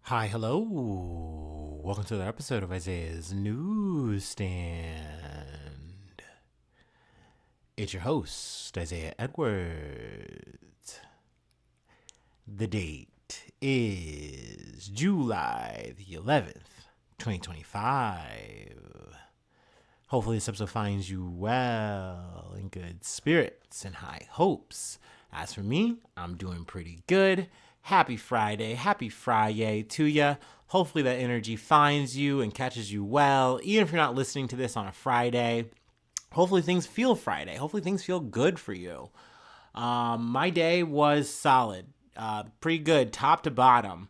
Hi, hello. Welcome to another episode of Isaiah's Newsstand. It's your host, Isaiah Edwards. The date is July the 11th, 2025. Hopefully, this episode finds you well, in good spirits, and high hopes. As for me, I'm doing pretty good. Happy Friday to ya. Hopefully, that energy finds you and catches you well, even if you're not listening to this on a Friday. Hopefully, things feel Friday. Hopefully, things feel good for you. My day was solid, pretty good, top to bottom.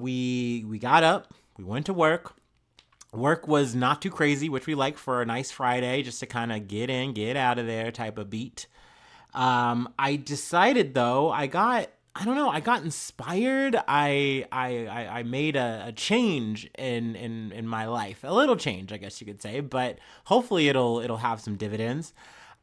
We got up, we went to work. Work was not too crazy, which we like for a nice Friday, just to kind of get in, get out of there type of beat. I decided though, I don't know, I got inspired. I made a change in my life, a little change, I guess you could say, but hopefully it'll have some dividends.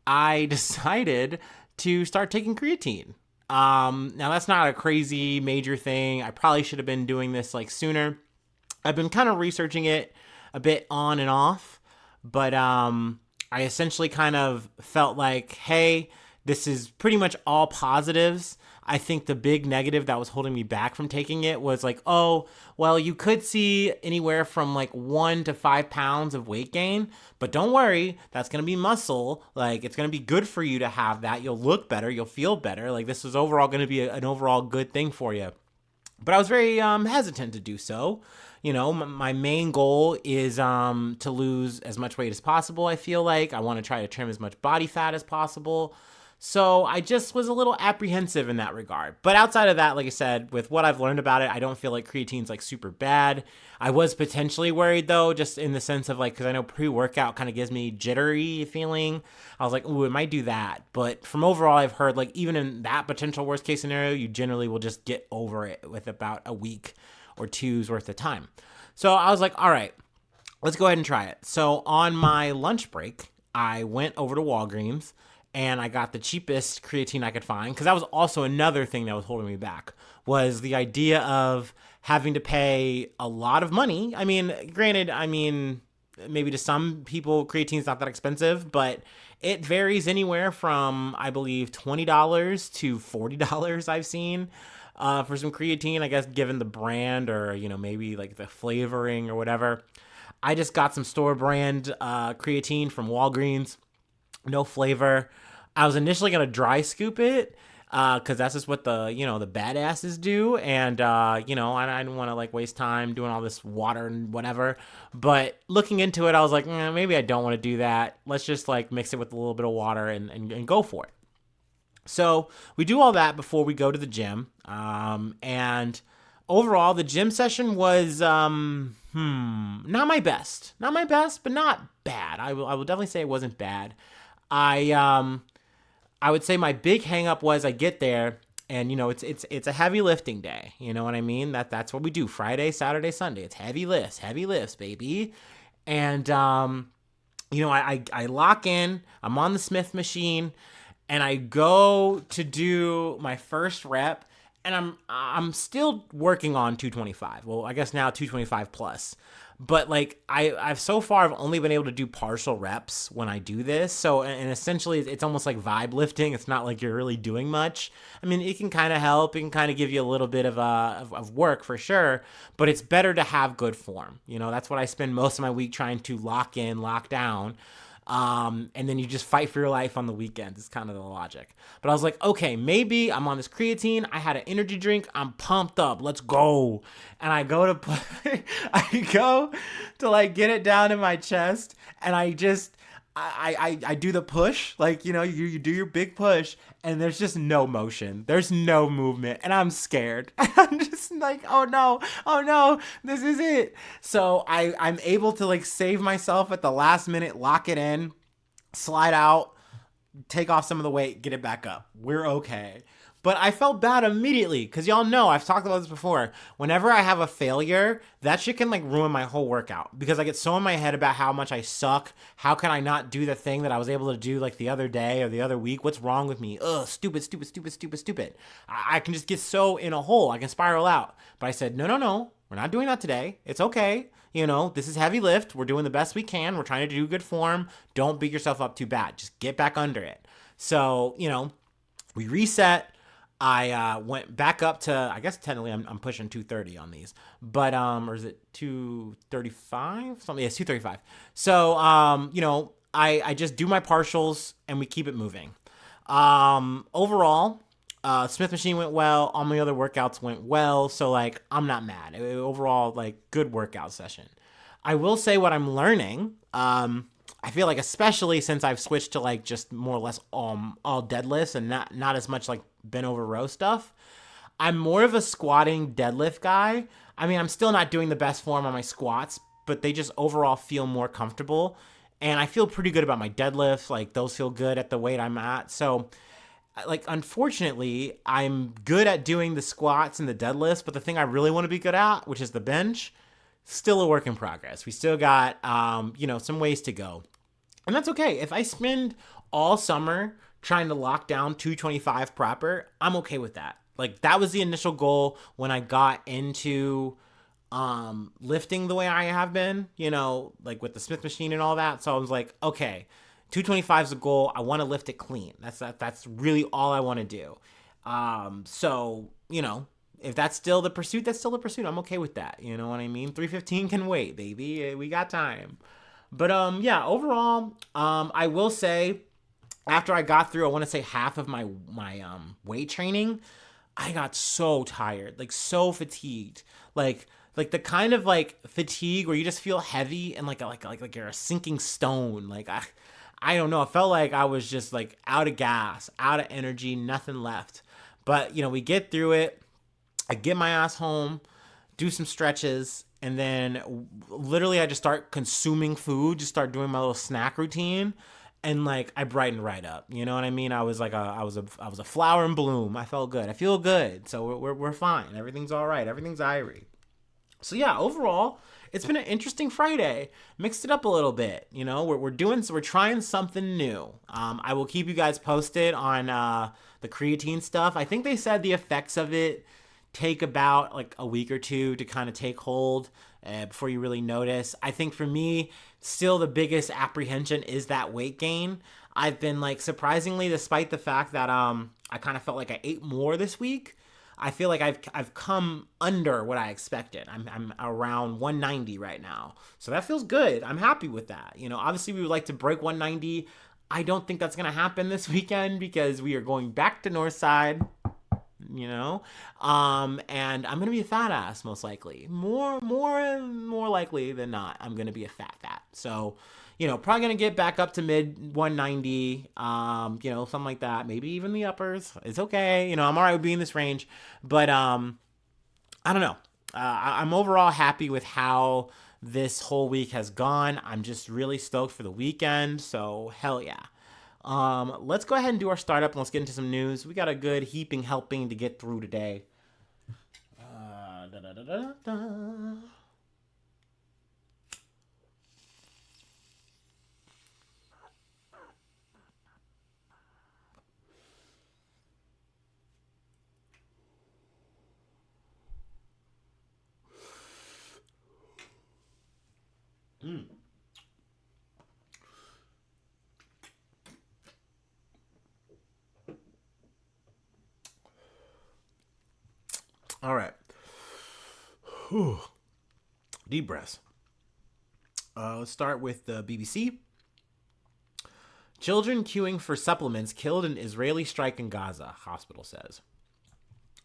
I decided to start taking creatine. Now that's not a crazy major thing. I probably should have been doing this like sooner. I've been kind of researching it a bit on and off, but I essentially kind of felt like, hey, this is pretty much all positives. I think the big negative that was holding me back from taking it was like, oh, well, you could see anywhere from like 1 to 5 pounds of weight gain, but don't worry, that's going to be muscle. Like, it's going to be good for you to have that. You'll look better, you'll feel better. Like, this is overall going to be an overall good thing for you. But I was very hesitant to do so. You know, my main goal is to lose as much weight as possible. I feel like I want to try to trim as much body fat as possible. So I just was a little apprehensive in that regard. But outside of that, like I said, with what I've learned about it, I don't feel like creatine's like super bad. I was potentially worried though, just in the sense of like, because I know pre-workout kind of gives me jittery feeling. I was like, ooh, it might do that. But from overall, I've heard like even in that potential worst case scenario, you generally will just get over it with about a week or two's worth of time. So I was like, all right, let's go ahead and try it. So on my lunch break, I went over to Walgreens and I got the cheapest creatine I could find, because that was also another thing that was holding me back, was the idea of having to pay a lot of money. I mean, granted, maybe to some people creatine's not that expensive, but it varies anywhere from, I believe, $20 to $40 I've seen for some creatine, I guess, given the brand or, maybe like the flavoring or whatever. I just got some store brand creatine from Walgreens, no flavor. I was initially gonna dry scoop it because that's just what the badasses do, and I didn't want to like waste time doing all this water and whatever. But looking into it, I was like, maybe I don't want to do that. Let's just like mix it with a little bit of water and go for it. So we do all that before we go to the gym, and overall the gym session was not my best, but not bad. I will definitely say it wasn't bad. I would say my big hang up was I get there and it's a heavy lifting day. You know what I mean? That's what we do Friday, Saturday, Sunday. It's heavy lifts, baby. And I lock in. I'm on the Smith machine, and I go to do my first rep, and I'm still working on 225. Well, I guess now 225 plus. But like I've so far I've only been able to do partial reps when I do this. So and essentially it's almost like vibe lifting. It's not like you're really doing much. I mean, it can kind of help. It can kind of give you a little bit of work for sure. But it's better to have good form. That's what I spend most of my week trying to lock in, lock down. And then you just fight for your life on the weekends. It's kind of the logic. But I was like, okay, maybe I'm on this creatine. I had an energy drink. I'm pumped up. Let's go. And I go to I go to like get it down in my chest, and I do the push, like you do your big push, and there's just no motion, there's no movement, and I'm scared. I'm just like, oh no, this is it. So I'm able to like save myself at the last minute, lock it in, slide out, take off some of the weight, get it back up. We're okay. But I felt bad immediately because y'all know I've talked about this before. Whenever I have a failure, that shit can like ruin my whole workout because I get so in my head about how much I suck. How can I not do the thing that I was able to do like the other day or the other week? What's wrong with me? Ugh, stupid, stupid, stupid, stupid, stupid. I can just get so in a hole. I can spiral out. But I said, no, no, no. We're not doing that today. It's okay. You know, this is heavy lift. We're doing the best we can. We're trying to do good form. Don't beat yourself up too bad. Just get back under it. So, you know, we reset. I went back up to, I guess technically I'm pushing 230 on these, but or is it 235? Something, yeah, it's 235. So you know, I just do my partials and we keep it moving. Overall, Smith machine went well. All my other workouts went well, so like I'm not mad. Overall, like good workout session. I will say what I'm learning. I feel like especially since I've switched to like just more or less all deadlifts and not as much like bent over row stuff. I'm more of a squatting deadlift guy. I mean, I'm still not doing the best form on my squats, but they just overall feel more comfortable. And I feel pretty good about my deadlifts. Like those feel good at the weight I'm at. So like unfortunately, I'm good at doing the squats and the deadlifts, but the thing I really want to be good at, which is the bench, still a work in progress. We still got you know, some ways to go. And that's okay. If I spend all summer trying to lock down 225 proper, I'm okay with that. Like that was the initial goal when I got into lifting the way I have been, you know, like with the Smith machine and all that. So I was like, okay, 225 is a goal. I want to lift it clean. That's really all I want to do. So, you know, if that's still the pursuit, that's still the pursuit. I'm okay with that. You know what I mean? 315 can wait, baby. We got time. But yeah, overall, I will say after I got through, I want to say half of my weight training, I got so tired, like so fatigued, like the kind of like fatigue where you just feel heavy and like you're a sinking stone. Like I don't know. I felt like I was just like out of gas, out of energy, nothing left. But you know, we get through it. I get my ass home, do some stretches, and then literally I just start consuming food, just start doing my little snack routine, and like I brightened right up. You know what I mean? I was like I was a flower in bloom. I felt good. I feel good. So we're fine. Everything's all right. Everything's irie. So yeah, overall, it's been an interesting Friday. Mixed it up a little bit. You know, we're trying something new. I will keep you guys posted on the creatine stuff. I think they said the effects of it take about like a week or two to kind of take hold before you really notice. I think for me, still the biggest apprehension is that weight gain. I've been like surprisingly, despite the fact that I kind of felt like I ate more this week, I feel like I've come under what I expected. I'm around 190 right now. So that feels good. I'm happy with that. You know, obviously we would like to break 190. I don't think that's going to happen this weekend because we are going back to Northside, you know, and I'm gonna be a fat ass most likely, more likely than not. I'm gonna be a fat. So, you know, probably gonna get back up to mid 190, you know, something like that. Maybe even the uppers. It's okay. You know, I'm alright with being in this range, but I don't know. I'm overall happy with how this whole week has gone. I'm just really stoked for the weekend. So hell yeah. Let's go ahead and do our startup and let's get into some news. We got a good heaping helping to get through today. Da, da, da, da, da. All right. Whew. Deep breaths. Let's start with the BBC. Children queuing for supplements killed in Israeli strike in Gaza, hospital says.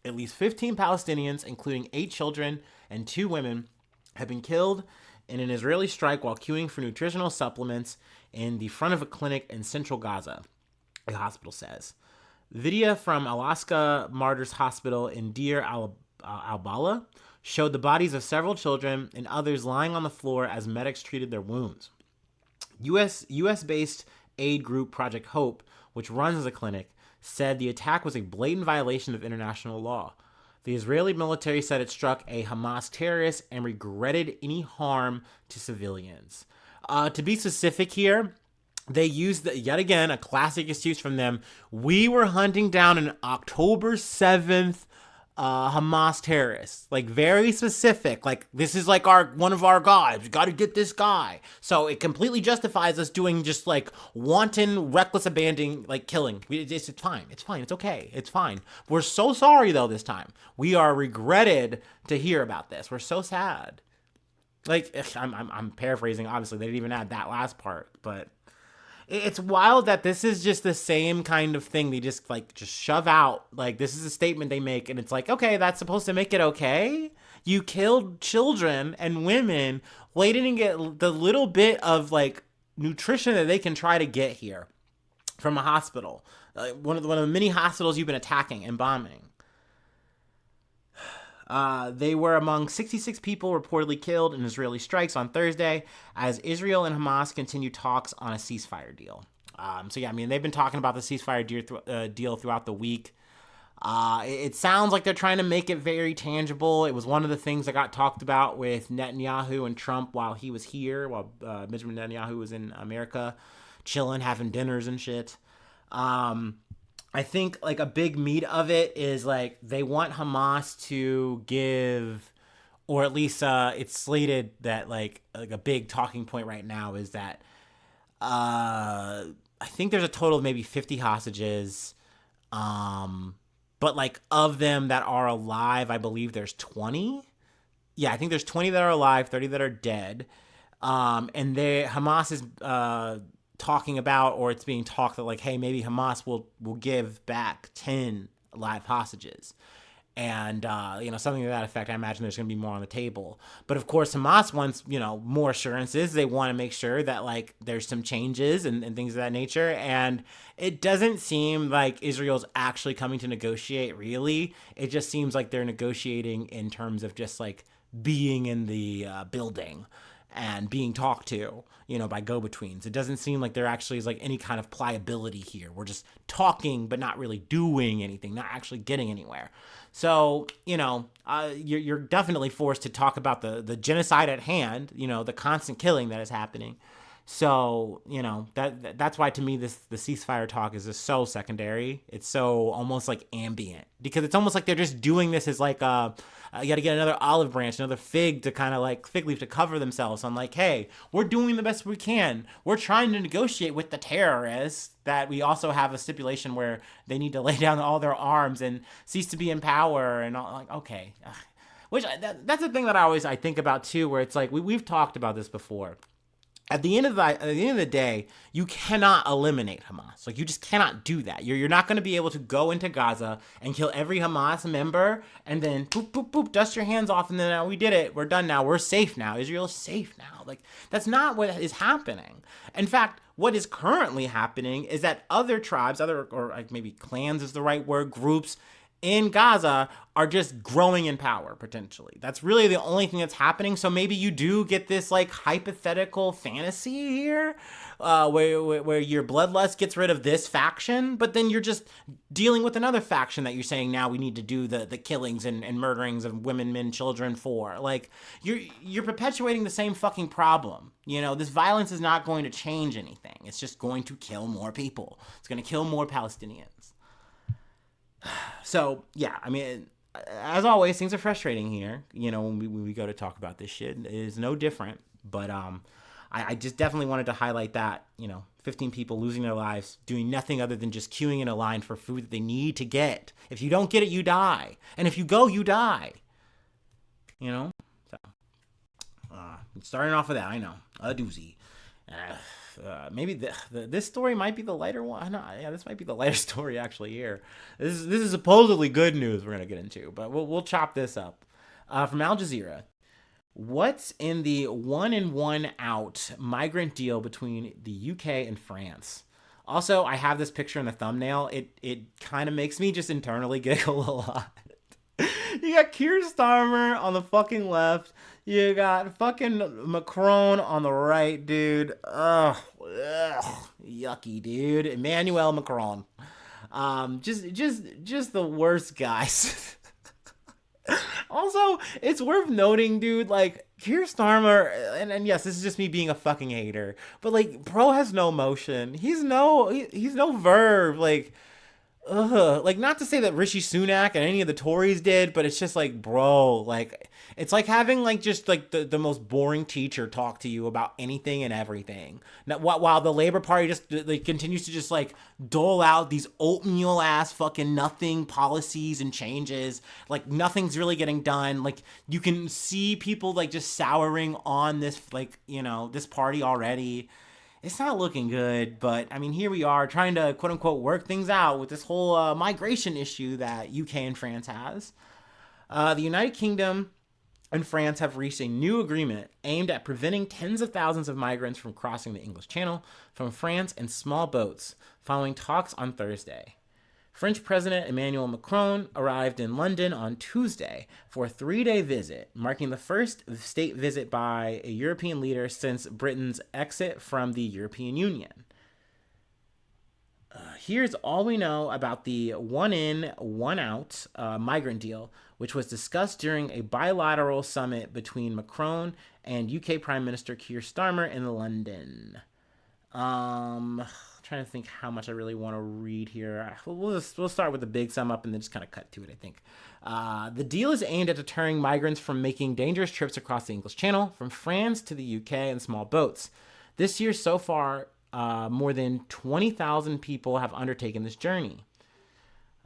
At least 15 Palestinians, including 8 children and 2 women, have been killed in an Israeli strike while queuing for nutritional supplements in the front of a clinic in central Gaza, the hospital says. Video from Alaska Martyrs Hospital in Deir al-Bala showed the bodies of several children and others lying on the floor as medics treated their wounds. US-based aid group Project Hope, which runs the clinic, said the attack was a blatant violation of international law. The Israeli military said it struck a Hamas terrorist and regretted any harm to civilians. To be specific here, they used, yet again, a classic excuse from them. We were hunting down an October 7th Hamas terrorists, like very specific, like this is like one of our guys, we got to get this guy. So it completely justifies us doing just like wanton, reckless abandoning, like killing. It's fine, it's okay, it's fine. We're so sorry though this time. We are regretted to hear about this. We're so sad. Like I'm paraphrasing, obviously they didn't even add that last part, but it's wild that this is just the same kind of thing they just shove out. Like, this is a statement they make, and it's like, okay, that's supposed to make it okay? You killed children and women, waiting to get the little bit of, like, nutrition that they can try to get here from a hospital. One of the many hospitals you've been attacking and bombing. They were among 66 people reportedly killed in Israeli strikes on Thursday as Israel and Hamas continue talks on a ceasefire deal. They've been talking about the ceasefire deal throughout the week. It sounds like they're trying to make it very tangible. It was one of the things that got talked about with Netanyahu and Trump while he was here, while Benjamin Netanyahu was in America, chilling, having dinners and shit. I think like a big meat of it is like they want Hamas to give, or at least it's slated that like a big talking point right now is that I think there's a total of maybe 50 hostages, but like of them that are alive, I believe there's 20. Yeah, I think there's 20 that are alive, 30 that are dead, and Hamas is talking about, or it's being talked that like, hey, maybe Hamas will give back 10 live hostages, and something to that effect. I imagine there's going to be more on the table, but of course Hamas wants more assurances. They want to make sure that like there's some changes and things of that nature, and it doesn't seem like Israel's actually coming to negotiate. Really, it just seems like they're negotiating in terms of just like being in the building and being talked to, by go-betweens. It doesn't seem like there actually is like any kind of pliability here. We're just talking, but not really doing anything, not actually getting anywhere. So, you're definitely forced to talk about the genocide at hand, the constant killing that is happening. So, that's why to me the ceasefire talk is just so secondary. It's so almost like ambient, because it's almost like they're just doing this as like you got to get another olive branch, another fig to kind of like fig leaf to cover themselves on like, hey, we're doing the best we can. We're trying to negotiate with the terrorists that we also have a stipulation where they need to lay down all their arms and cease to be in power and all, like, okay. Which that's the thing that I think about too, where it's like we've talked about this before. At the end of the day, you cannot eliminate Hamas. Like, you just cannot do that. You're not going to be able to go into Gaza and kill every Hamas member and then boop, boop, boop, dust your hands off, and then we did it. We're done now. We're safe now. Israel's safe now. Like, that's not what is happening. In fact, what is currently happening is that other tribes, or like maybe clans is the right word, groups in Gaza are just growing in power, potentially. That's really the only thing that's happening. So maybe you do get this like hypothetical fantasy here where your bloodlust gets rid of this faction, but then you're just dealing with another faction that you're saying now we need to do the killings and murderings of women, men, children for. Like, you're perpetuating the same fucking problem. This violence is not going to change anything. It's just going to kill more people. It's going to kill more Palestinians. So, yeah, I mean, as always, things are frustrating here, when we go to talk about this shit. It is no different, but I just definitely wanted to highlight that, 15 people losing their lives, doing nothing other than just queuing in a line for food that they need to get. If you don't get it, you die. And if you go, you die. So, starting off with that, I know, a doozy. Maybe this story might be the lighter one. This might be the lighter story actually here. This is supposedly good news we're gonna get into, but we'll chop this up. From Al Jazeera, what's in the 1-in, 1-out migrant deal between the UK and France? Also, I have this picture in the thumbnail. It kind of makes me just internally giggle a lot. You got Keir Starmer on the fucking left. You got fucking Macron on the right, dude. Ugh, yucky, dude. Emmanuel Macron. Just the worst guys. Also, it's worth noting, dude, like, Keir Starmer, and yes, this is just me being a fucking hater, but like, bro has no motion. He's no verb. Like, like, not to say that Rishi Sunak and any of the Tories did, but it's just like, bro, like, it's like having like just like the most boring teacher talk to you about anything and everything. Now, while the Labor Party just like continues to just like dole out these oatmeal ass fucking nothing policies and changes, like nothing's really getting done. Like you can see people like just souring on this, like, you know, this party already. It's not looking good, but I mean, here we are trying to quote unquote work things out with this whole migration issue that UK and France has. The United Kingdom and France have reached a new agreement aimed at preventing tens of thousands of migrants from crossing the English Channel from France in small boats, following talks on Thursday. French President Emmanuel Macron arrived in London on Tuesday for a 3-day visit, marking the first state visit by a European leader since Britain's exit from the European Union. Here's all we know about the one in, one out migrant deal, which was discussed during a bilateral summit between Macron and UK Prime Minister Keir Starmer in London. Trying to think how much I really want to read here. We'll start with the big sum up and then just kind of cut to it, I think. The deal is aimed at deterring migrants from making dangerous trips across the English Channel from France to the UK in small boats. This year so far, more than 20,000 people have undertaken this journey.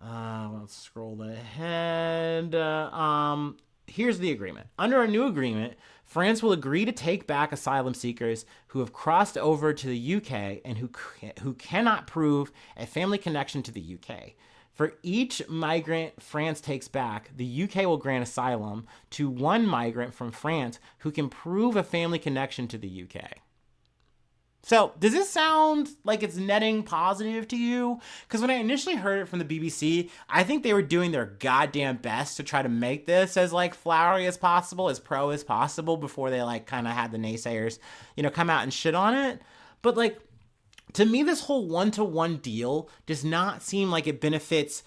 Let's scroll ahead. Here's the agreement. Under a new agreement, France will agree to take back asylum seekers who have crossed over to the UK and who cannot prove a family connection to the UK. For each migrant France takes back, the UK will grant asylum to one migrant from France who can prove a family connection to the UK. So, does this sound like it's netting positive to you? Because when I initially heard it from the BBC, I think they were doing their goddamn best to try to make this as, like, flowery as possible, as pro as possible, before they, like, kind of had the naysayers, you know, come out and shit on it. But, like, to me, this whole one-to-one deal does not seem like it benefits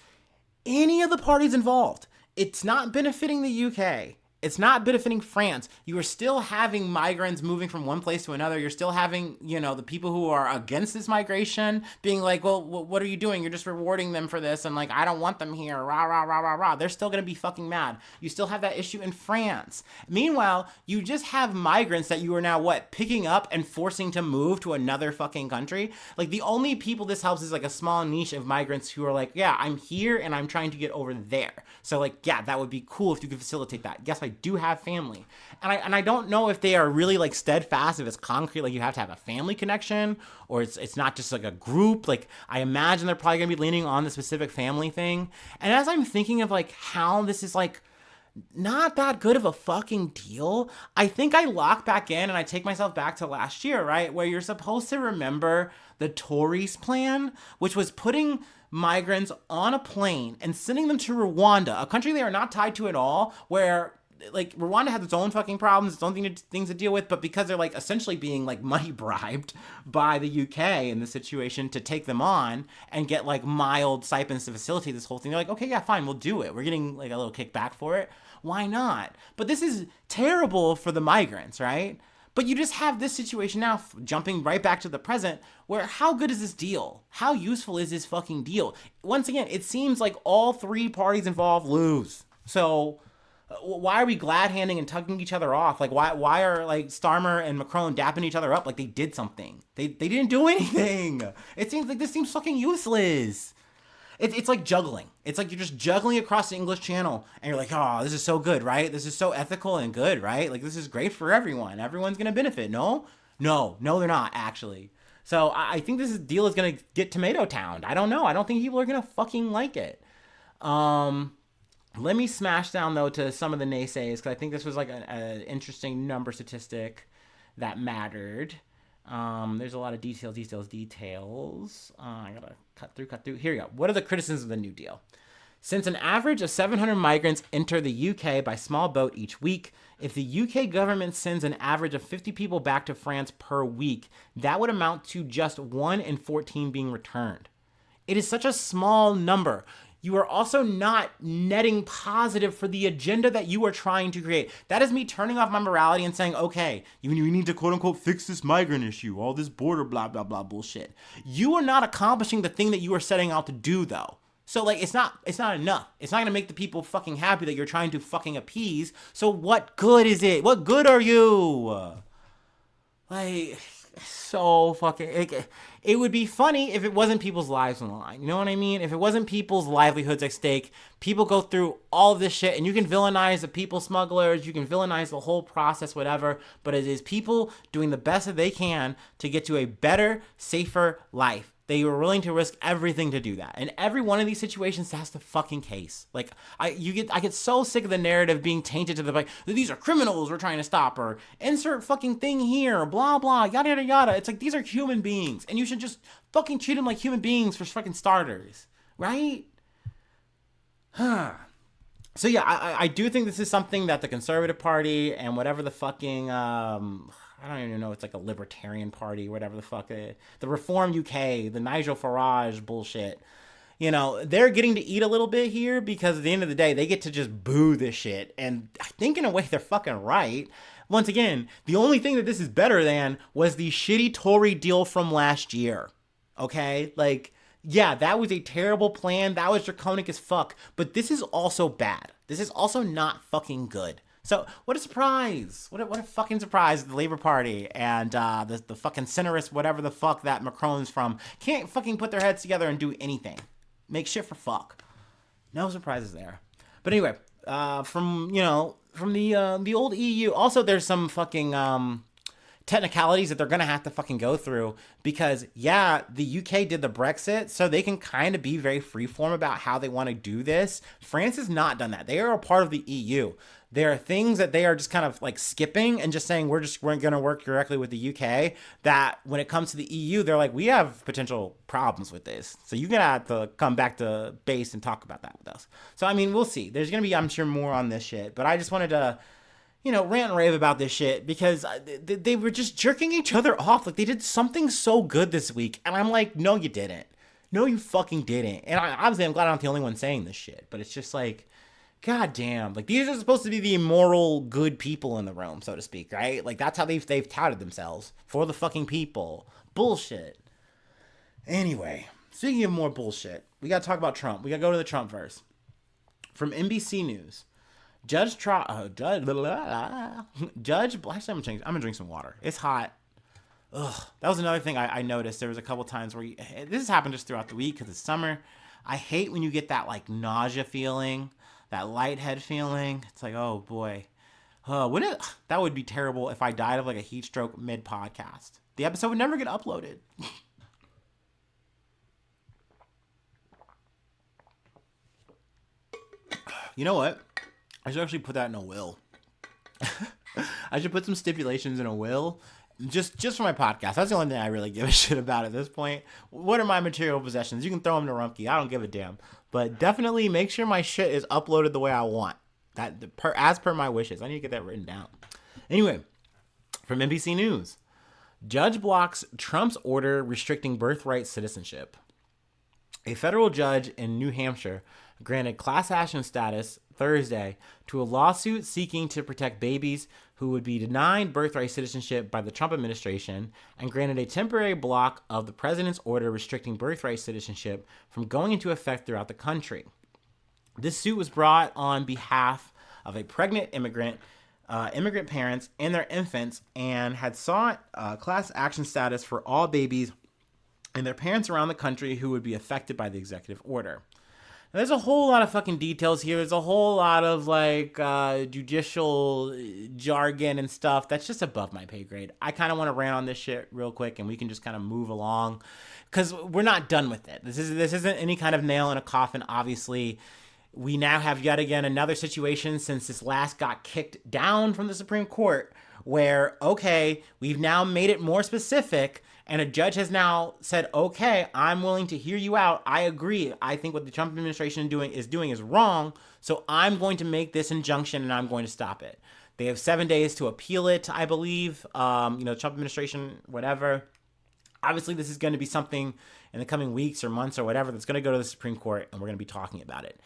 any of the parties involved. It's not benefiting the UK. It's not benefiting France. You are still having migrants moving from one place to another. You're still having, you know, the people who are against this migration being like, well, what are you doing? You're just rewarding them for this. And like, I don't want them here. Rah, rah, rah, rah, rah. They're still going to be fucking mad. You still have that issue in France. Meanwhile, you just have migrants that you are now, picking up and forcing to move to another fucking country. Like, the only people this helps is like a small niche of migrants who are like, yeah, I'm here and I'm trying to get over there. So like, yeah, that would be cool if you could facilitate that. Yes, I do have family, and I don't know if they are really like steadfast, if it's concrete, like you have to have a family connection, or it's not just like a group. Like, I imagine they're probably gonna be leaning on the specific family thing. And as I'm thinking of like how this is like not that good of a fucking deal, I think I lock back in and I take myself back to last year, right, where you're supposed to remember the Tories plan, which was putting migrants on a plane and sending them to Rwanda, a country they are not tied to at all, where like Rwanda has its own fucking problems, its own things to deal with, but because they're like essentially being like money bribed by the UK in this situation to take them on and get like mild stipends to facilitate this whole thing, they're like, okay, yeah, fine, we'll do it. We're getting like a little kickback for it. Why not? But this is terrible for the migrants, right? But you just have this situation now, jumping right back to the present, where how good is this deal? How useful is this fucking deal? Once again, it seems like all three parties involved lose. So why are we glad-handing and tugging each other off? Like, why are like Starmer and Macron dapping each other up like they did something? They didn't do anything. It seems like this seems fucking useless. It's like juggling. It's like you're just juggling across the English Channel, and you're like, oh, this is so good, right? This is so ethical and good, right? Like, this is great for everyone. Everyone's gonna benefit. No, they're not actually. So I think this deal is gonna get tomato towned. I don't know. I don't think people are gonna fucking like it. Let me smash down, though, to some of the naysays, because I think this was like an interesting number statistic that mattered. There's a lot of details. I gotta cut through. Here we go. What are the criticisms of the New Deal? Since an average of 700 migrants enter the UK by small boat each week, if the UK government sends an average of 50 people back to France per week, that would amount to just 1 in 14 being returned. It is such a small number. You are also not netting positive for the agenda that you are trying to create. That is me turning off my morality and saying, okay, you need to quote unquote fix this migrant issue, all this border blah, blah, blah bullshit. You are not accomplishing the thing that you are setting out to do though. So like, it's not enough. It's not gonna make the people fucking happy that you're trying to fucking appease. So what good is it? What good are you? Like, so fucking... It would be funny if it wasn't people's lives on the line. You know what I mean? If it wasn't people's livelihoods at stake, people go through all of this shit, and you can villainize the people smugglers, you can villainize the whole process, whatever, but it is people doing the best that they can to get to a better, safer life. They were willing to risk everything to do that. And every one of these situations, that's the fucking case. Like, I get so sick of the narrative being tainted to the like, these are criminals we're trying to stop, or insert fucking thing here, blah, blah, yada, yada, yada. It's like, these are human beings, and you should just fucking treat them like human beings for fucking starters, right? So yeah, I do think this is something that the Conservative Party and whatever the fucking, I don't even know, it's like a Libertarian Party, whatever the fuck, the Reform UK, the Nigel Farage bullshit, you know, they're getting to eat a little bit here because at the end of the day, they get to just boo this shit. And I think in a way they're fucking right. Once again, the only thing that this is better than was the shitty Tory deal from last year. Okay? Like, yeah, that was a terrible plan. That was draconic as fuck. But this is also bad. This is also not fucking good. So, what a surprise. What a fucking surprise. The Labour Party and the fucking centrist, whatever the fuck that Macron's from, can't fucking put their heads together and do anything. Make shit for fuck. No surprises there. But anyway, from the old EU, also there's some fucking technicalities that they're gonna have to fucking go through because yeah, the UK did the Brexit, so they can kind of be very freeform about how they want to do this. France has not done that. They are a part of the EU. There are things that they are just kind of like skipping and just saying we're going to work directly with the UK, that when it comes to the EU, they're like, we have potential problems with this. So you're going to have to come back to base and talk about that with us. So, I mean, we'll see. There's going to be, I'm sure, more on this shit. But I just wanted to, rant and rave about this shit because they were just jerking each other off. Like, they did something so good this week. And I'm like, no, you didn't. No, you fucking didn't. And obviously, I'm glad I'm not the only one saying this shit. But it's just like, God damn, like these are supposed to be the moral good people in the room, so to speak, right? Like that's how they've touted themselves, for the fucking people. Bullshit. Anyway, speaking of more bullshit, we gotta talk about Trump. We gotta go to the Trump verse. From NBC News, actually, I'm gonna drink some water. It's hot. Ugh, that was another thing I noticed. There was a couple times where this has happened just throughout the week because it's summer. I hate when you get that like nausea feeling. That lighthead feeling. It's like, oh boy. That would be terrible if I died of like a heat stroke mid-podcast. The episode would never get uploaded. You know what? I should actually put that in a will. I should put some stipulations in a will. Just for my podcast. That's the only thing I really give a shit about at this point. What are my material possessions? You can throw them to Rumpke. I don't give a damn. But definitely make sure my shit is uploaded the way I want. As per my wishes. I need to get that written down. Anyway, from NBC News. Judge blocks Trump's order restricting birthright citizenship. A federal judge in New Hampshire granted class action status Thursday to a lawsuit seeking to protect babies who would be denied birthright citizenship by the Trump administration, and granted a temporary block of the president's order restricting birthright citizenship from going into effect throughout the country. This suit was brought on behalf of a pregnant immigrant parents and their infants, and had sought class action status for all babies and their parents around the country who would be affected by the executive order. Now, there's a whole lot of fucking details here. There's a whole lot of like judicial jargon and stuff that's just above my pay grade. I kind of want to rant on this shit real quick, and we can just kind of move along because we're not done with it. This isn't any kind of nail in a coffin. Obviously, we now have yet again another situation since this last got kicked down from the Supreme Court, where okay, we've now made it more specific. And a judge has now said, okay, I'm willing to hear you out. I agree. I think what the Trump administration is doing is wrong. So I'm going to make this injunction and I'm going to stop it. They have 7 days to appeal it, I believe. Trump administration, whatever. Obviously, this is going to be something in the coming weeks or months or whatever that's going to go to the Supreme Court, and we're going to be talking about it.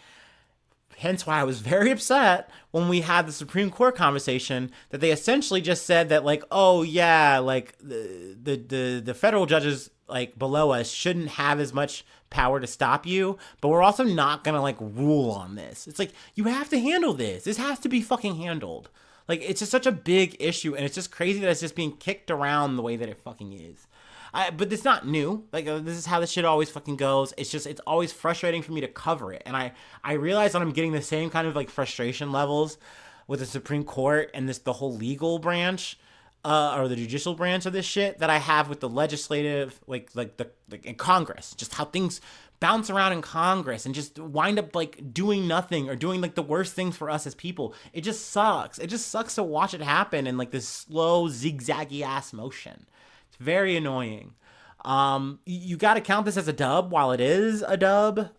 Hence why I was very upset when we had the Supreme Court conversation that they essentially just said that, like, oh yeah, like the federal judges like below us shouldn't have as much power to stop you, but we're also not gonna like rule on this. It's like, you have to handle this. This has to be fucking handled. Like, it's just such a big issue, and it's just crazy that it's just being kicked around the way that it fucking is. But it's not new. Like, this is how this shit always fucking goes. It's just, it's always frustrating for me to cover it. And I realize that I'm getting the same kind of like frustration levels with the Supreme Court and the whole legal branch, or the judicial branch of this shit, that I have with the legislative, like in Congress. Just how things bounce around in Congress and just wind up like doing nothing or doing like the worst things for us as people. It just sucks. It just sucks to watch it happen in like this slow, zigzaggy ass motion. It's very annoying. You got to count this as a dub while it is a dub.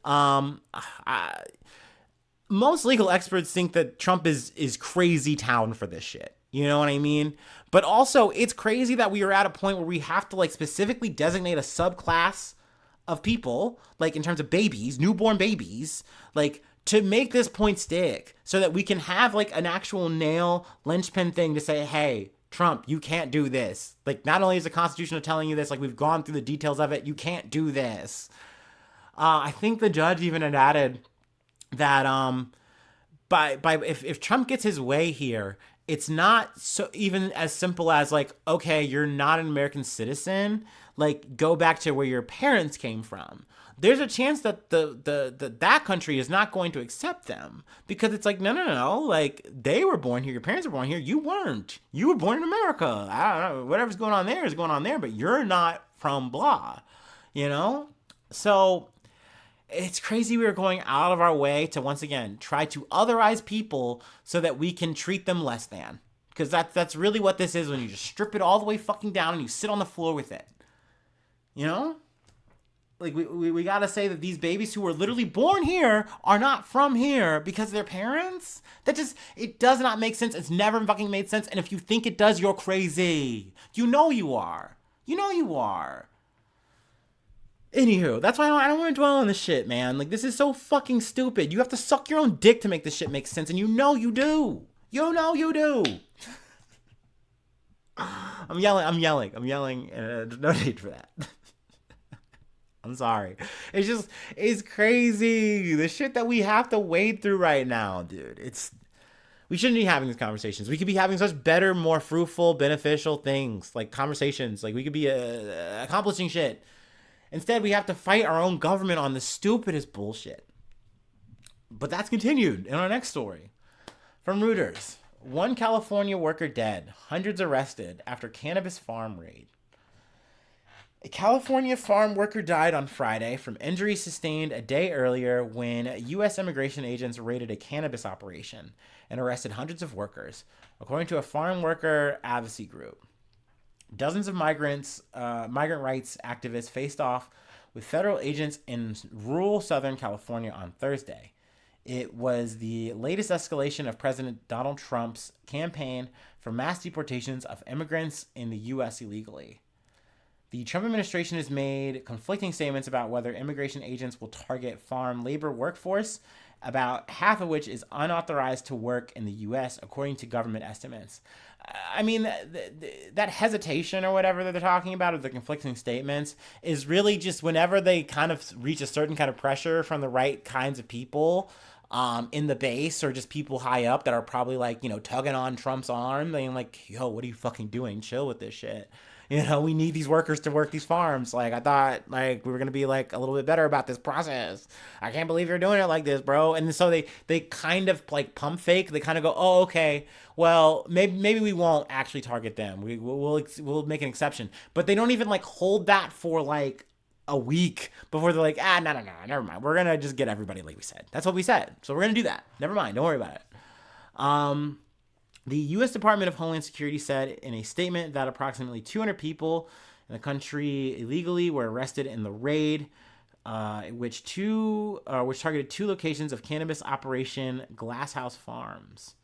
Most legal experts think that Trump is crazy town for this shit. You know what I mean? But also, it's crazy that we are at a point where we have to like specifically designate a subclass of people, like in terms of babies, newborn babies, like to make this point stick so that we can have like an actual nail linchpin thing to say, hey, Trump, you can't do this. Like, not only is the Constitution telling you this, like we've gone through the details of it, you can't do this. I think the judge even had added that if Trump gets his way here, it's not so even as simple as like, okay, you're not an American citizen, like go back to where your parents came from. There's a chance that that country is not going to accept them, because it's like, no, like they were born here, your parents were born here, you weren't. You were born in America. I don't know, whatever's going on there is going on there, but you're not from blah, you know? So it's crazy we are going out of our way to once again try to otherize people so that we can treat them less than. Because that's really what this is when you just strip it all the way fucking down and you sit on the floor with it. You know? Like, we gotta say that these babies who were literally born here are not from here because of their parents? That just, it does not make sense. It's never fucking made sense. And if you think it does, you're crazy. You know you are. You know you are. Anywho, that's why I don't want to dwell on this shit, man. Like, this is so fucking stupid. You have to suck your own dick to make this shit make sense, and you know you do. You know you do. I'm yelling. No need for that. I'm sorry. It's crazy. The shit that we have to wade through right now, dude. We shouldn't be having these conversations. We could be having such better, more fruitful, beneficial things, like conversations. Like, we could be accomplishing shit. Instead, we have to fight our own government on the stupidest bullshit. But that's continued in our next story. From Reuters. One California worker dead. Hundreds arrested after cannabis farm raid. A California farm worker died on Friday from injuries sustained a day earlier when U.S. immigration agents raided a cannabis operation and arrested hundreds of workers, according to a farm worker advocacy group. Dozens of migrant rights activists faced off with federal agents in rural Southern California on Thursday. It was the latest escalation of President Donald Trump's campaign for mass deportations of immigrants in the U.S. illegally. The Trump administration has made conflicting statements about whether immigration agents will target farm labor workforce, about half of which is unauthorized to work in the U.S., according to government estimates. I mean, that hesitation or whatever that they're talking about, or the conflicting statements, is really just whenever they kind of reach a certain kind of pressure from the right kinds of people in the base, or just people high up that are probably like, you know, tugging on Trump's arm, being like, yo, what are you fucking doing? Chill with this shit. You know, we need these workers to work these farms. Like, I thought, like, we were going to be, like, a little bit better about this process. I can't believe you're doing it like this, bro. And so they kind of, like, pump fake. They kind of go, oh, okay, well, maybe we won't actually target them. We'll make an exception. But they don't even, like, hold that for, like, a week before they're like, no, never mind. We're going to just get everybody like we said. That's what we said. So we're going to do that. Never mind. Don't worry about it. The U.S. Department of Homeland Security said in a statement that approximately 200 people in the country illegally were arrested in the raid, which targeted two locations of cannabis operation Glasshouse Farms.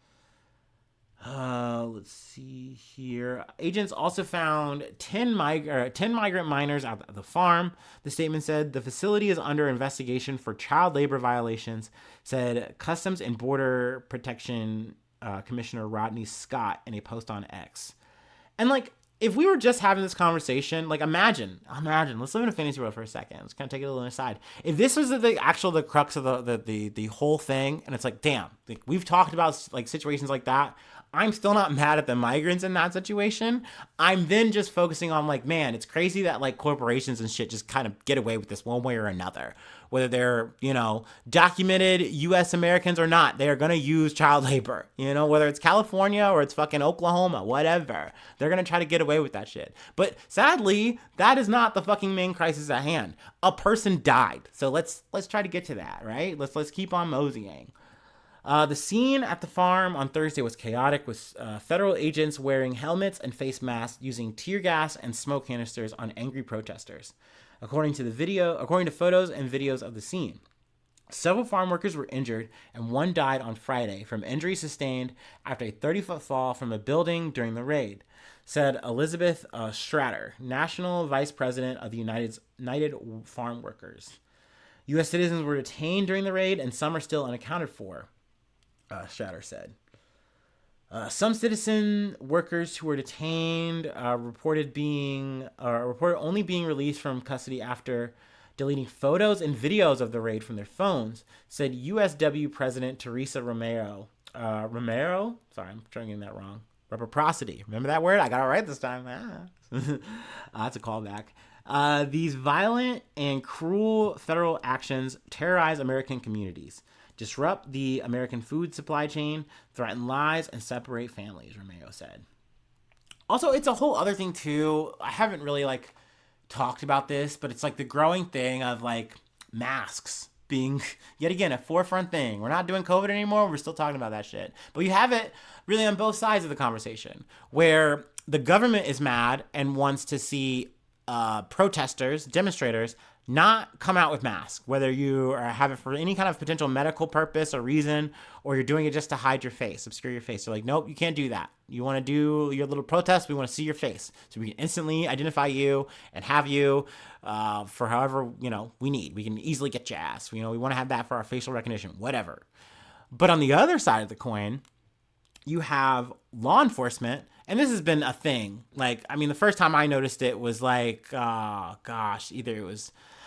let's see here. Agents also found 10 migrant minors at the farm. The statement said the facility is under investigation for child labor violations, said Customs and Border Protection Commissioner Rodney Scott in a post on X. And like, if we were just having this conversation, like imagine, let's live in a fantasy world for a second. Let's kind of take it a little aside. If this was the crux of the whole thing, and it's like, damn, like we've talked about like situations like that. I'm still not mad at the migrants in that situation. I'm then just focusing on like, man, it's crazy that like corporations and shit just kind of get away with this one way or another. Whether they're, documented U.S. Americans or not, they are going to use child labor. Whether it's California or it's fucking Oklahoma, whatever. They're going to try to get away with that shit. But sadly, that is not the fucking main crisis at hand. A person died. So let's try to get to that, right? Let's keep on moseying. The scene at the farm on Thursday was chaotic, with federal agents wearing helmets and face masks, using tear gas and smoke canisters on angry protesters. According to photos and videos of the scene, several farm workers were injured, and one died on Friday from injuries sustained after a 30-foot fall from a building during the raid, said Elizabeth Stratter, National Vice President of the United Farm Workers. U.S. citizens were detained during the raid, and some are still unaccounted for, Stratter said. Some citizen workers who were detained reported only being released from custody after deleting photos and videos of the raid from their phones, said USW President Teresa Romero. Sorry, I'm trying to get that wrong. Reciprocity. Remember that word? I got it right this time. That's a callback. These violent and cruel federal actions terrorize American communities, disrupt the American food supply chain, threaten lives, and separate families, Romeo said. Also, it's a whole other thing, too. I haven't really, talked about this, but it's, the growing thing of, masks being, yet again, a forefront thing. We're not doing COVID anymore. We're still talking about that shit. But you have it really on both sides of the conversation, where the government is mad and wants to see protesters, demonstrators, not come out with masks, whether you have it for any kind of potential medical purpose or reason, or you're doing it just to hide your face, obscure your face. They're like, nope, you can't do that. You want to do your little protest, we want to see your face, so we can instantly identify you and have you for however, we need. We can easily get your ass. We want to have that for our facial recognition, whatever. But on the other side of the coin, you have law enforcement, and this has been a thing. The first time I noticed it was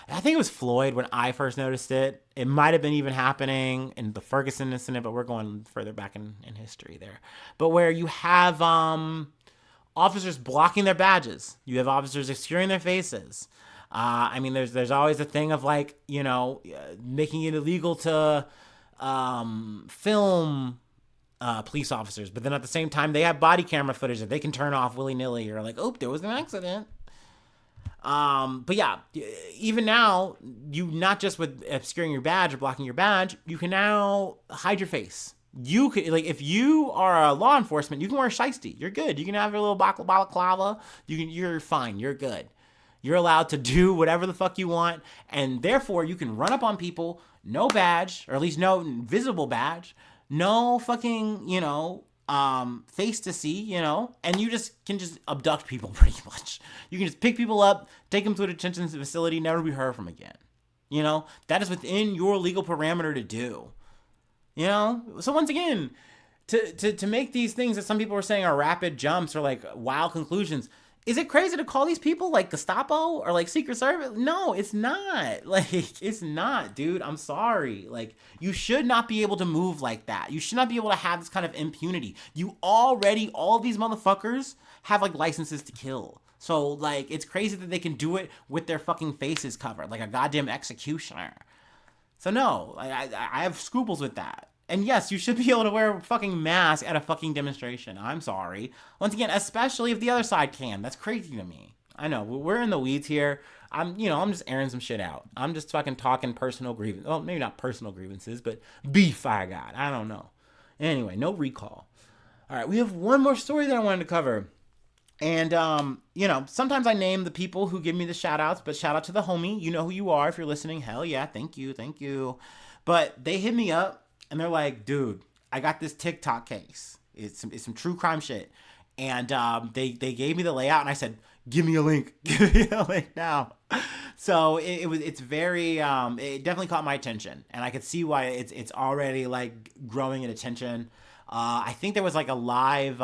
I think it was Floyd when I first noticed it. It might have been even happening in the Ferguson incident, but we're going further back in history there. But where you have officers blocking their badges. You have officers obscuring their faces. There's always a thing of making it illegal to film police officers, but then at the same time they have body camera footage that they can turn off willy-nilly, or there was an accident. But yeah, even now, you not just with obscuring your badge or blocking your badge, you can now hide your face. You could, if you are a law enforcement, you can wear a shiesty. You're good. You can have your little balaclava. You're fine. You're good. You're allowed to do whatever the fuck you want, and therefore you can run up on people, no badge, or at least no visible badge, no fucking, face to see, and you can abduct people pretty much. You can just pick people up, take them to a detention facility, never be heard from again. That is within your legal parameter to do. So once again, to make these things that some people are saying are rapid jumps or wild conclusions, is it crazy to call these people Gestapo or Secret Service? No, it's not. It's not, dude. I'm sorry. You should not be able to move like that. You should not be able to have this kind of impunity. All these motherfuckers have licenses to kill. So it's crazy that they can do it with their fucking faces covered, like a goddamn executioner. So no, I have scruples with that. And yes, you should be able to wear a fucking mask at a fucking demonstration. I'm sorry. Once again, especially if the other side can. That's crazy to me. I know, we're in the weeds here. I'm just airing some shit out. I'm just fucking talking personal grievances. Well, maybe not personal grievances, but beef I got. I don't know. Anyway, no recall. All right, we have one more story that I wanted to cover. And, sometimes I name the people who give me the shout outs, but shout out to the homie. You know who you are if you're listening. Hell yeah, thank you. But they hit me up. And they're like, dude, I got this TikTok case. It's some true crime shit. And they gave me the layout, and I said, "Give me a link, give me a link now." So it's very it definitely caught my attention, and I could see why it's already like growing in attention. I think there was like a live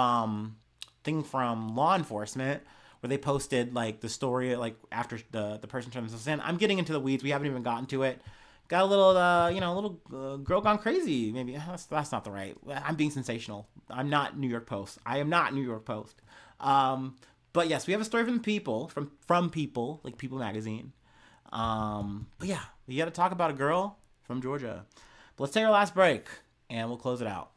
thing from law enforcement where they posted like the story like after the person turned themselves in. I'm getting into the weeds. We haven't even gotten to it. Got a little a little girl gone crazy. Maybe that's not the right. I'm being sensational. I'm not New York Post. I am not New York Post. But yes, we have a story from people from People, like People Magazine. But yeah, we got to talk about a girl from Georgia. But let's take our last break and we'll close it out.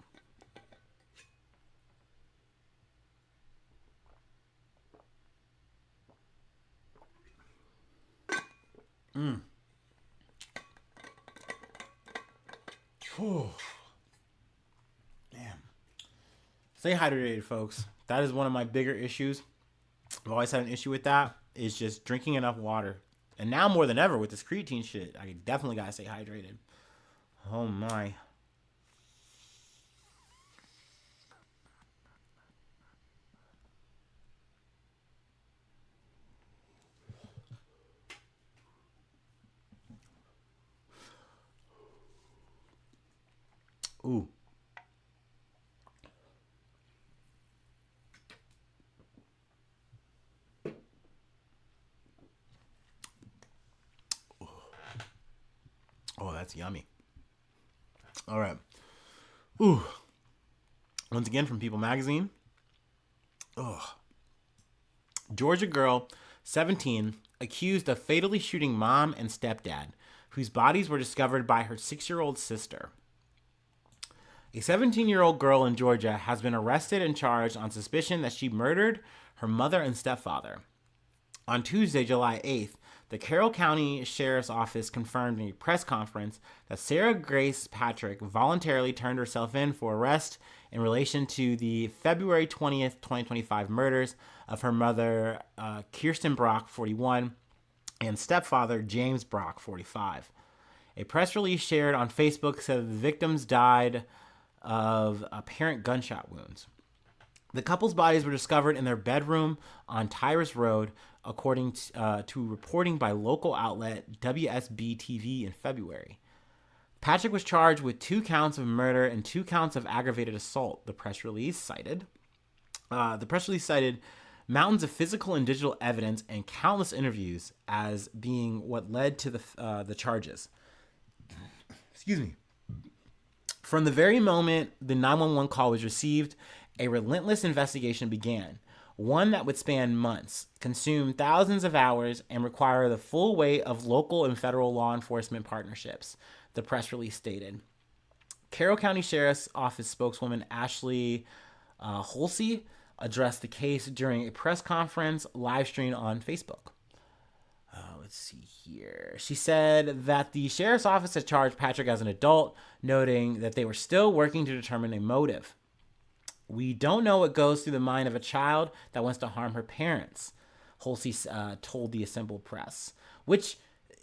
Whew. Damn. Stay hydrated, folks. That is one of my bigger issues. I've always had an issue with that. Is just drinking enough water. And now more than ever with this creatine shit, I definitely gotta stay hydrated. Oh my. Ooh. Oh, that's yummy. All right. Ooh. Once again from People Magazine. Oh. Georgia girl, 17, accused of fatally shooting mom and stepdad, whose bodies were discovered by her 6-year-old sister. A 17-year-old girl in Georgia has been arrested and charged on suspicion that she murdered her mother and stepfather. On Tuesday, July 8th, the Carroll County Sheriff's Office confirmed in a press conference that Sarah Grace Patrick voluntarily turned herself in for arrest in relation to the February 20th, 2025 murders of her mother, Kirsten Brock, 41, and stepfather, James Brock, 45. A press release shared on Facebook said that the victims died of apparent gunshot wounds. The couple's bodies were discovered in their bedroom on Tyrus Road, according to reporting by local outlet WSB-TV in February. Patrick was charged with 2 counts of murder and 2 counts of aggravated assault, the press release cited. Mountains of physical and digital evidence and countless interviews as being what led to the charges. Excuse me. From the very moment the 911 call was received, a relentless investigation began. One that would span months, consume thousands of hours, and require the full weight of local and federal law enforcement partnerships, the press release stated. Carroll County Sheriff's Office spokeswoman Ashley Holsey addressed the case during a press conference live streamed on Facebook. Let's see here. She said that the sheriff's office had charged Patrick as an adult, noting that they were still working to determine a motive. We don't know what goes through the mind of a child that wants to harm her parents, Holsey told the assembled press. Which,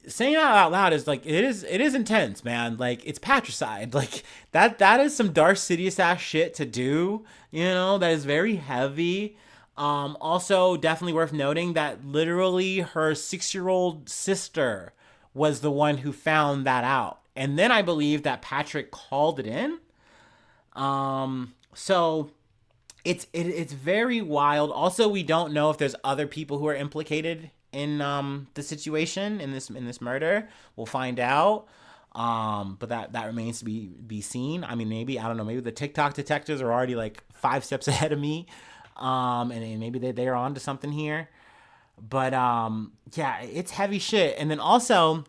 saying that out loud is like, it is intense, man. Like, it's patricide. Like, that is some Darth Sidious ass shit to do, that is very heavy. Also, definitely worth noting that literally her 6-year-old sister was the one who found that out. And then I believe that Patrick called it in. So it's very wild. Also, we don't know if there's other people who are implicated in the situation in this murder. We'll find out. But that remains to be seen. I mean, maybe, I don't know, maybe the TikTok detectives are already like 5 steps ahead of me. And maybe they're on to something here. But yeah, it's heavy shit. And then also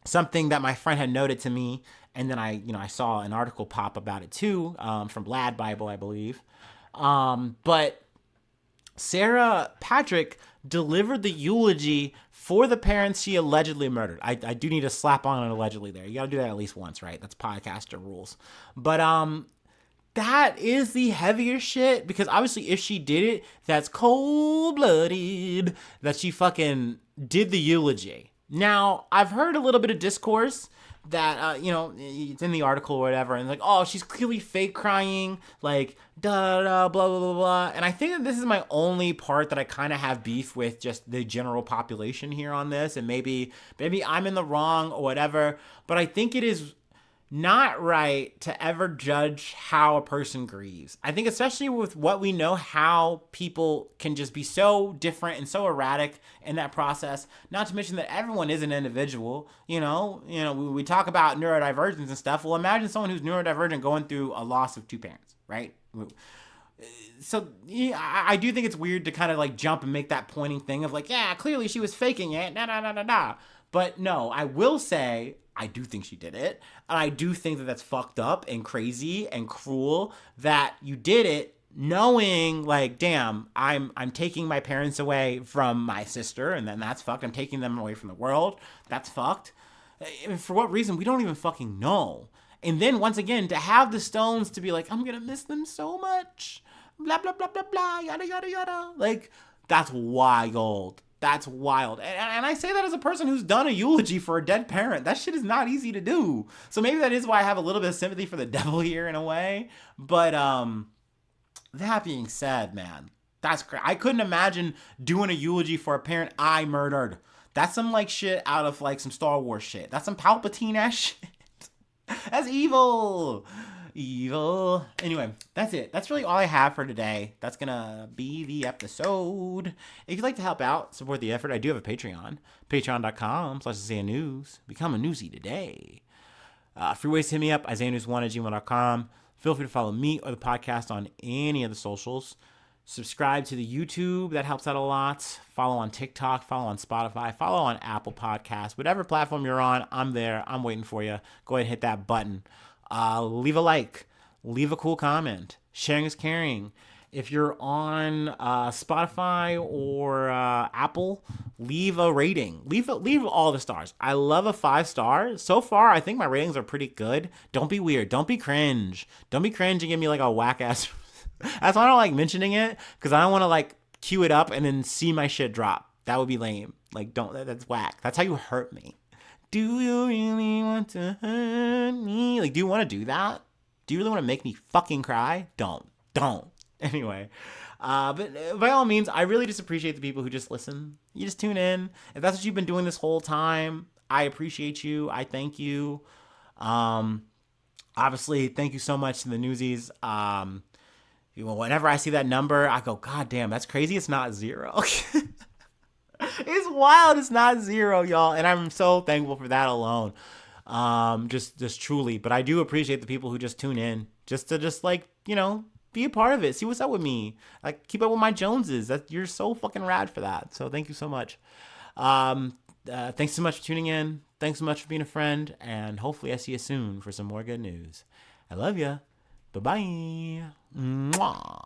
something that my friend had noted to me, and then I saw an article pop about it too, from Lad Bible, I believe. But Sarah Patrick delivered the eulogy for the parents she allegedly murdered. I do need to slap on an allegedly there. You gotta do that at least once, right? That's podcaster rules. But that is the heavier shit, because obviously if she did it, that's cold-blooded that she fucking did the eulogy. Now, I've heard a little bit of discourse that it's in the article or whatever, and like, oh, she's clearly fake crying, like da da blah blah blah blah. And I think that this is my only part that I kind of have beef with just the general population here on this, and maybe I'm in the wrong or whatever, but I think it is not right to ever judge how a person grieves. I think especially with what we know, how people can just be so different and so erratic in that process, not to mention that everyone is an individual. We talk about neurodivergence and stuff. Well, imagine someone who's neurodivergent going through a loss of two parents, right? So yeah, I do think it's weird to kind of like jump and make that pointing thing of like, yeah, clearly she was faking it, But no, I will say I do think she did it. And I do think that that's fucked up and crazy and cruel that you did it knowing like, damn, I'm taking my parents away from my sister, and then that's fucked. I'm taking them away from the world. That's fucked. And for what reason? We don't even fucking know. And then once again, to have the Stones to be like, I'm going to miss them so much. Blah, blah, blah, blah, blah, yada, yada, yada. Like, that's wild. That's wild. And I say that as a person who's done a eulogy for a dead parent. That shit is not easy to do. So maybe that is why I have a little bit of sympathy for the devil here in a way. But that being said, man, that's crazy. I couldn't imagine doing a eulogy for a parent I murdered. That's some like shit out of like some Star Wars shit. That's some Palpatine ass shit. That's evil. Anyway, that's it. That's really all I have for today. That's gonna be the episode. If you'd like to help out, support the effort, I do have a Patreon. Patreon.com/IsaiahNews. Become a newsie today. Free ways to hit me up, IsaiahNews1@gmail.com. Feel free to follow me or the podcast on any of the socials. Subscribe to the YouTube. That helps out a lot. Follow on TikTok. Follow on Spotify. Follow on Apple Podcasts. Whatever platform you're on, I'm there. I'm waiting for you. Go ahead and hit that button. Leave a like. Leave a cool comment. Sharing is caring. If you're on Spotify or Apple, leave a rating. Leave all the stars. I love a 5 star. So far, I think my ratings are pretty good. Don't be weird. Don't be cringe. Don't be cringe and give me like a whack ass. That's why I don't like mentioning it, because I don't want to like cue it up and then see my shit drop. That would be lame. Like, that's whack. That's how you hurt me. Do you really want to hurt me? Like, do you want to do that? Do you really want to make me fucking cry? Don't. Anyway, but by all means, I really just appreciate the people who just listen. You just tune in. If that's what you've been doing this whole time, I appreciate you. I thank you. Obviously, thank you so much to the newsies. Whenever I see that number, I go, God damn, that's crazy. It's not 0. It's wild. It's not 0, y'all. And I'm so thankful for that alone. Just truly. But I do appreciate the people who just tune in just to be a part of it. See what's up with me. Like, keep up with my Joneses. You're so fucking rad for that. So thank you so much. Thanks so much for tuning in. Thanks so much for being a friend. And hopefully I see you soon for some more good news. I love ya. Bye-bye. Mwah.